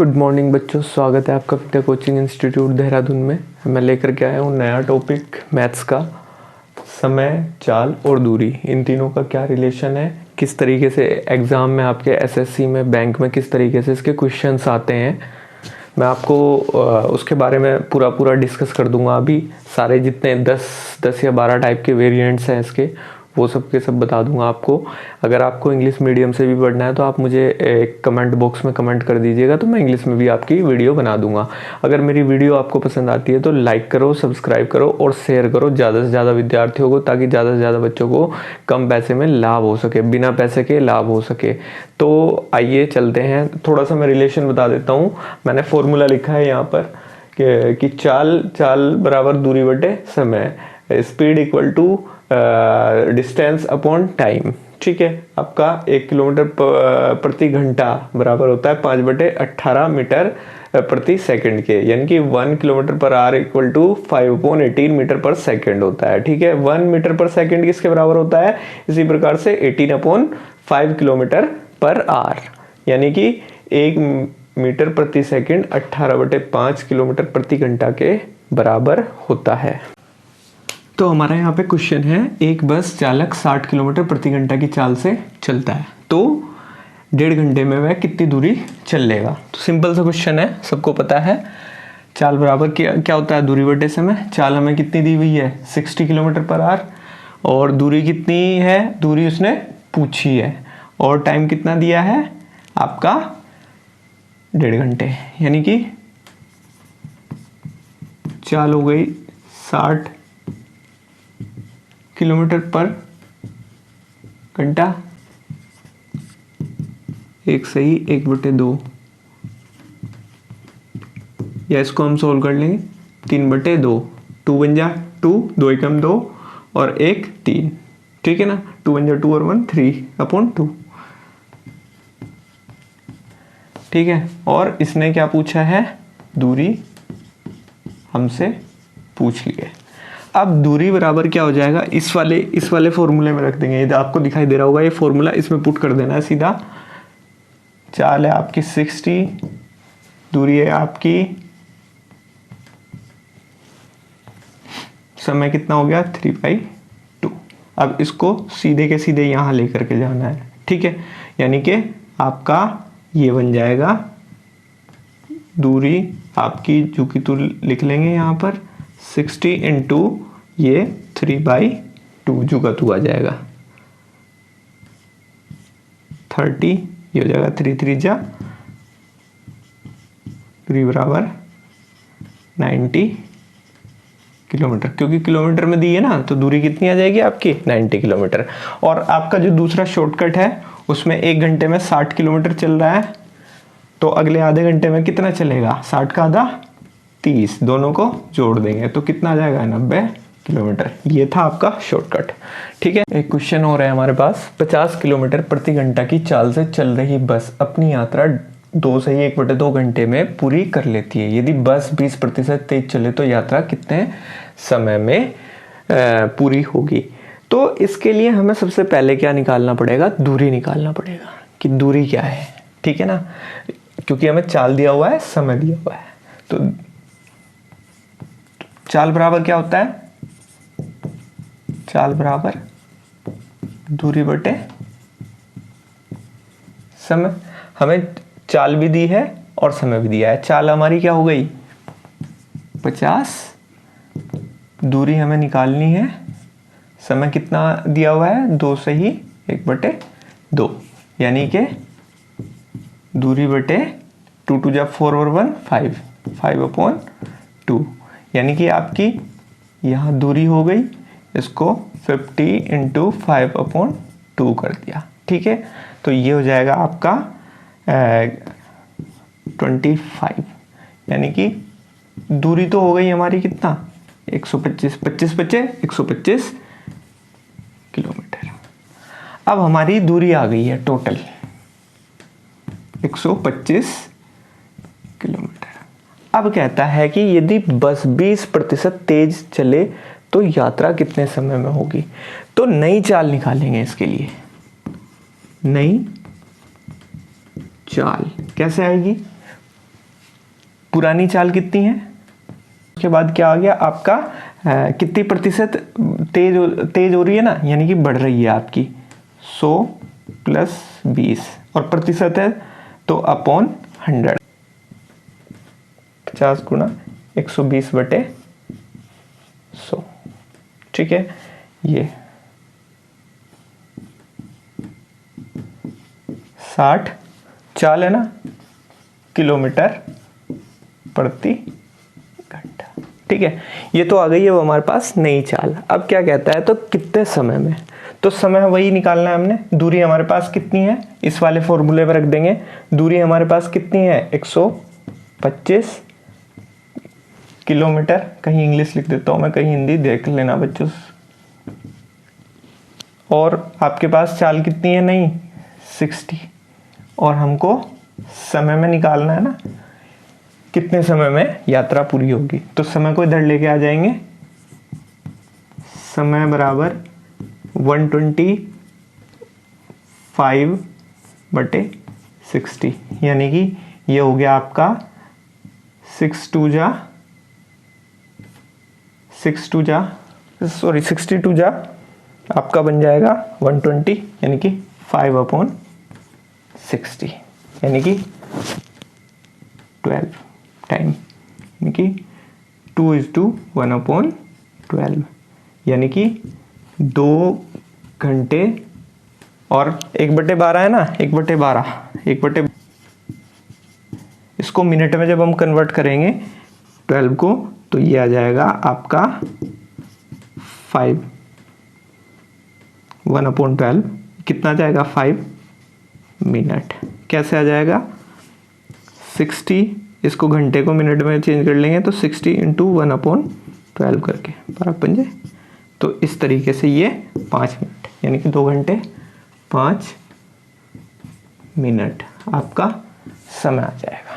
Good morning बच्चों, स्वागत है आपका विद्या कोचिंग इंस्टीट्यूट देहरादून में। मैं लेकर के आया हूँ नया टॉपिक मैथ्स का। समय, चाल और दूरी, इन तीनों का क्या रिलेशन है, किस तरीके से एग्ज़ाम में आपके एसएससी में, बैंक में किस तरीके से इसके क्वेश्चंस आते हैं, मैं आपको उसके बारे में पूरा डिस्कस कर दूंगा। अभी सारे जितने 10 या 12 टाइप के वेरिएंट्स हैं इसके, वो सब के सब बता दूंगा आपको। अगर आपको इंग्लिश मीडियम से भी पढ़ना है तो आप मुझे एक कमेंट बॉक्स में कमेंट कर दीजिएगा, तो मैं इंग्लिश में भी आपकी वीडियो बना दूंगा। अगर मेरी वीडियो आपको पसंद आती है तो लाइक करो, सब्सक्राइब करो और शेयर करो ज़्यादा से ज़्यादा विद्यार्थियों को, ताकि ज़्यादा से ज़्यादा बच्चों को कम पैसे में लाभ हो सके, बिना पैसे के लाभ हो सके। तो आइए चलते हैं। थोड़ा सा मैं रिलेशन बता देता हूँ। मैंने फॉर्मूला लिखा है यहाँ पर कि चाल बराबर दूरी बटे समय, speed equal to distance upon time. ठीक है, आपका 1 किलोमीटर प्रति घंटा बराबर होता है 5/18 मीटर प्रति सेकंड के, यानी कि 1 किलोमीटर पर आर इक्वल टू 5/18 मीटर पर सेकंड होता है। ठीक है, 1 मीटर पर सेकंड किसके बराबर होता है? इसी प्रकार से 18/5 किलोमीटर पर आर, यानी कि 1 मीटर प्रति सेकंड 18/5 किलोमीटर प्रति घंटा के बराबर होता है। तो हमारा यहाँ पे क्वेश्चन है, एक बस चालक 60 किलोमीटर प्रति घंटा की चाल से चलता है, तो 1.5 घंटे में वह कितनी दूरी चल लेगा। तो सिंपल सा क्वेश्चन है, सबको पता है। चाल बराबर क्या होता है? दूरी बटे समय। चाल हमें कितनी दी हुई है? 60 किलोमीटर पर आवर। और दूरी कितनी है? दूरी उसने पूछी है। और टाइम कितना दिया है आपका? 1.5 घंटे, यानी कि चाल हो गई 60 किलोमीटर पर घंटा, 1 सही 1/2, या इसको हम सोल्व कर लेंगे 3/2। 2 बन जा 2, 2 एकम 2 और 1 3। ठीक है ना, 2 बन जा 2 और 1 3/2। ठीक है, और इसने क्या पूछा है? दूरी हमसे पूछ ली है। अब दूरी बराबर क्या हो जाएगा? इस वाले फॉर्मूले में रख देंगे। ये आपको दिखाई दे रहा होगा, ये फॉर्मूला, इसमें पुट कर देना है सीधा। चाल है आपकी 60, दूरी है आपकी, समय कितना हो गया? 3/2। अब इसको सीधे के सीधे यहां लेकर के जाना है। ठीक है, यानी कि आपका ये बन जाएगा दूरी आपकी, जो कि तो लिख लेंगे यहाँ पर 60 इंटू ये 3/2, जो का 2 आ जाएगा 30, ये हो जाएगा 3 3 जा 3 बराबर 90 किलोमीटर, क्योंकि किलोमीटर में दी है ना, तो दूरी कितनी आ जाएगी आपकी? 90 किलोमीटर। और आपका जो दूसरा शॉर्टकट है उसमें 1 घंटे में 60 किलोमीटर चल रहा है, तो अगले आधे घंटे में कितना चलेगा? 60 का आधा 30, दोनों को जोड़ देंगे तो कितना आ जाएगा? 90 किलोमीटर। ये था आपका शॉर्टकट। ठीक है, एक क्वेश्चन और है हमारे पास। 50 किलोमीटर प्रति घंटा की चाल से चल रही बस अपनी यात्रा 2 से 1/2 घंटे में पूरी कर लेती है। यदि बस 20% तेज चले तो यात्रा कितने समय में पूरी होगी? तो इसके लिए हमें सबसे पहले क्या निकालना पड़ेगा? दूरी निकालना पड़ेगा कि दूरी क्या है। ठीक है ना, क्योंकि हमें चाल दिया हुआ है, समय दिया हुआ है। तो चाल बराबर क्या होता है? चाल बराबर दूरी बटे समय। हमें चाल भी दी है और समय भी दिया है। चाल हमारी क्या हो गई? 50, दूरी हमें निकालनी है, समय कितना दिया हुआ है? 2 से ही 1/2, यानी कि दूरी बटे 2 2 जा 4 और 1 5, 5/2, यानी कि आपकी यहाँ दूरी हो गई, इसको 50 इंटू 5/2 कर दिया। ठीक है, तो ये हो जाएगा आपका 25, यानी कि दूरी तो हो गई हमारी कितना? 125, 125 किलोमीटर। अब हमारी दूरी आ गई है टोटल 125 किलोमीटर। अब कहता है कि यदि बस 20% तेज चले तो यात्रा कितने समय में होगी? तो नई चाल निकालेंगे इसके लिए। नई चाल कैसे आएगी? पुरानी चाल कितनी है, उसके बाद क्या आ गया आपका कितनी प्रतिशत तेज हो रही है ना, यानी कि बढ़ रही है आपकी 100 प्लस 20 और प्रतिशत है तो अपॉन 100, 50 गुना 120 बटे 100। ठीक है, ये 60 चाल है ना किलोमीटर प्रति घंटा। ठीक है, ये तो आ गई है वो हमारे पास नई चाल। अब क्या कहता है, तो कितने समय में, तो समय वही निकालना है हमने। दूरी हमारे पास कितनी है, इस वाले फॉर्मूले में रख देंगे। दूरी हमारे पास कितनी है 125 किलोमीटर, कहीं इंग्लिश लिख देता हूं मैं, कहीं हिंदी, देख लेना बच्चों। और आपके पास चाल कितनी है नई 60, और हमको समय में निकालना है ना कितने समय में यात्रा पूरी होगी। तो समय को इधर लेके आ जाएंगे, समय बराबर 125 बटे 60, यानी कि ये हो गया आपका 62 जा आपका बन जाएगा 120, यानी कि 5/60, यानी कि 12 टाइम, यानी कि 2:1/12, यानी कि 2 घंटे और 1/12 है ना, 1/12 इसको मिनट में जब हम कन्वर्ट करेंगे 12 को, तो ये आ जाएगा आपका 1/12 कितना जाएगा 5 मिनट। कैसे आ जाएगा 60, इसको घंटे को मिनट में चेंज कर लेंगे तो 60 × 1/12 करके 12×5, तो इस तरीके से ये 5 मिनट, यानी कि 2 घंटे 5 मिनट आपका समय आ जाएगा।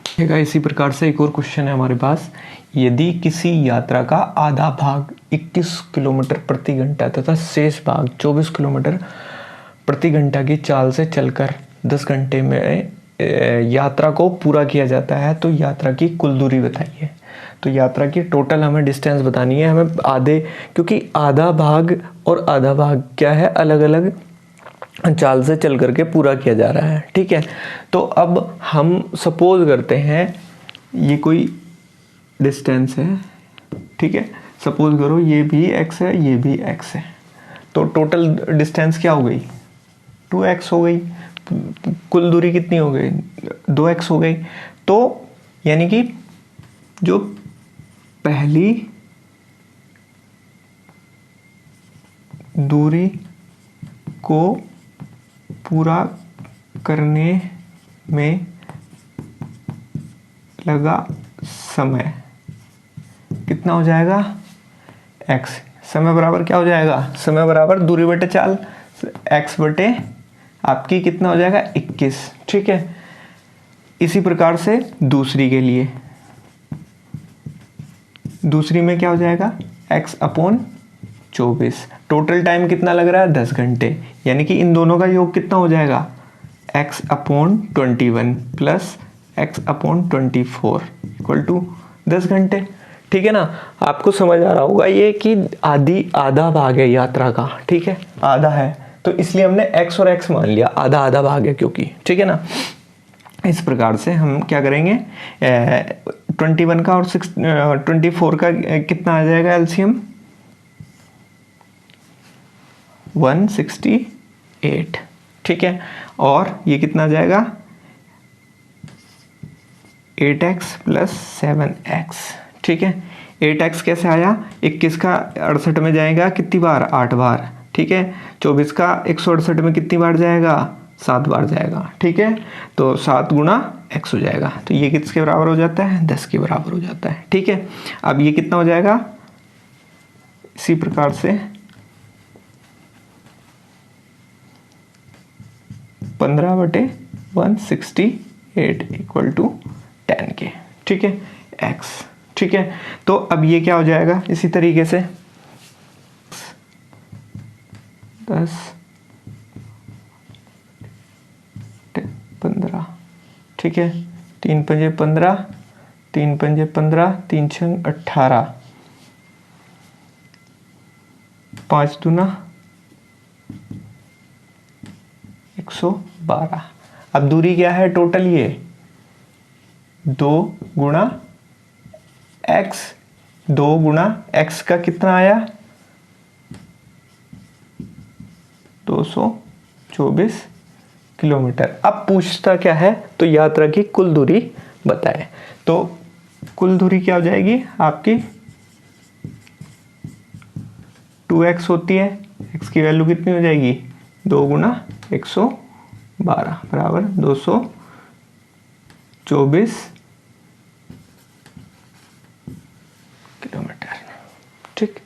ठीक है, इसी प्रकार से एक और क्वेश्चन है हमारे पास। यदि किसी यात्रा का आधा भाग 21 किलोमीटर प्रति घंटा तथा शेष भाग 24 किलोमीटर प्रति घंटा की चाल से चलकर 10 घंटे में यात्रा को पूरा किया जाता है, तो यात्रा की कुल दूरी बताइए। तो यात्रा की टोटल हमें डिस्टेंस बतानी है, हमें आधे, क्योंकि आधा भाग और आधा भाग क्या है, अलग अलग चाल से चल करके पूरा किया जा रहा है। ठीक है, तो अब हम सपोज करते हैं ये कोई डिस्टेंस है। ठीक है, सपोज करो ये भी x है, ये भी x है, तो टोटल डिस्टेंस क्या हो गई 2x हो गई। कुल दूरी कितनी हो गई 2x हो गई। तो यानी कि जो पहली दूरी को पूरा करने में लगा समय कितना हो जाएगा x। समय बराबर क्या हो जाएगा, समय बराबर दूरी बटे चाल, x बटे आपकी कितना हो जाएगा 21। ठीक है, इसी प्रकार से दूसरी के लिए, दूसरी में क्या हो जाएगा x/24। टोटल टाइम कितना लग रहा है 10 घंटे, यानी कि इन दोनों का योग कितना हो जाएगा x/21 plus x/24 equal to 10 घंटे। ठीक है ना, आपको समझ आ रहा होगा ये कि आधा भाग है यात्रा का। ठीक है, आधा है तो इसलिए हमने x और x मान लिया, आधा आधा भाग है क्योंकि। ठीक है ना, इस प्रकार से हम क्या करेंगे 21 का और 24 का कितना आ जाएगा एलसीएम 168। ठीक है, और ये कितना आ जाएगा 8x + 7x। ठीक है, 8x कैसे आया, 21 का 68 में जाएगा कितनी बार 8 बार। ठीक है, 24 का 168 में कितनी बार जाएगा 7 बार जाएगा। ठीक है, तो 7 × x हो जाएगा, तो ये किसके बराबर हो जाता है 10 के बराबर हो जाता है। ठीक है, अब ये कितना हो जाएगा इसी प्रकार से 15/168 इक्वल टू 10 के। ठीक है, x। ठीक है, तो अब ये क्या हो जाएगा इसी तरीके से 10 15। ठीक है, 3 पंजे 15, 3 पंजे 15, 3 छंग 18, 5 दूना 112। अब दूरी क्या है टोटल, ये 2 गुणा x, 2 गुणा x का कितना आया 224 किलोमीटर। अब पूछता क्या है, तो यात्रा की कुल दूरी बताए। तो कुल दूरी क्या हो जाएगी आपकी 2x होती है, x की वैल्यू कितनी हो जाएगी 2 गुणा 112 बराबर 224 किलोमीटर। ठीक।